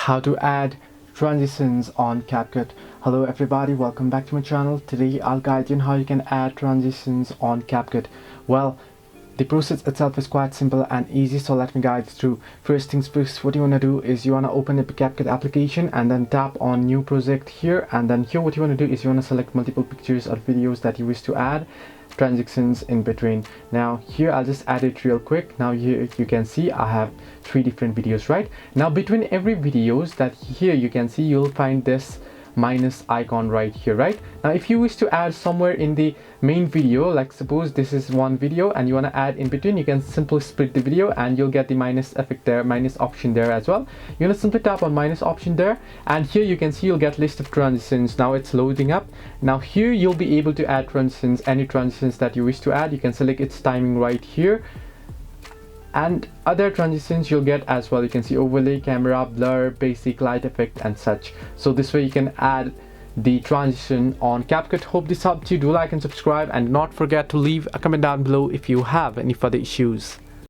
how to add transitions on CapCut. Hello everybody, welcome back to my channel. Today I'll guide you on how you can add transitions on CapCut. Well, the process itself is quite simple and easy, so let me guide you through. First things first, what you want to do is you want to open a CapCut application and then tap on new project here, and then here what you want to do is you want to select multiple pictures or videos that you wish to add transitions in between. Now here I'll just add it real quick. Now here you can see I have 3 different videos. Right now between every videos that here you can see, you'll find this minus icon right here. Right now if you wish to add somewhere in the main video, like suppose this is one video and you want to add in between, you can simply split the video and you'll get the minus effect there, minus option there as well. You're gonna simply tap on minus option there, and here you can see you'll get list of transitions. Now it's loading up. Now here you'll be able to add transitions, any transitions that you wish to add. You can select its timing right here, and other transitions you'll get as well. You can see overlay, camera, blur, basic, light effect and such. So this way you can add the transition on CapCut. Hope this helped you. Do like and subscribe, and not forget to leave a comment down below if you have any further issues.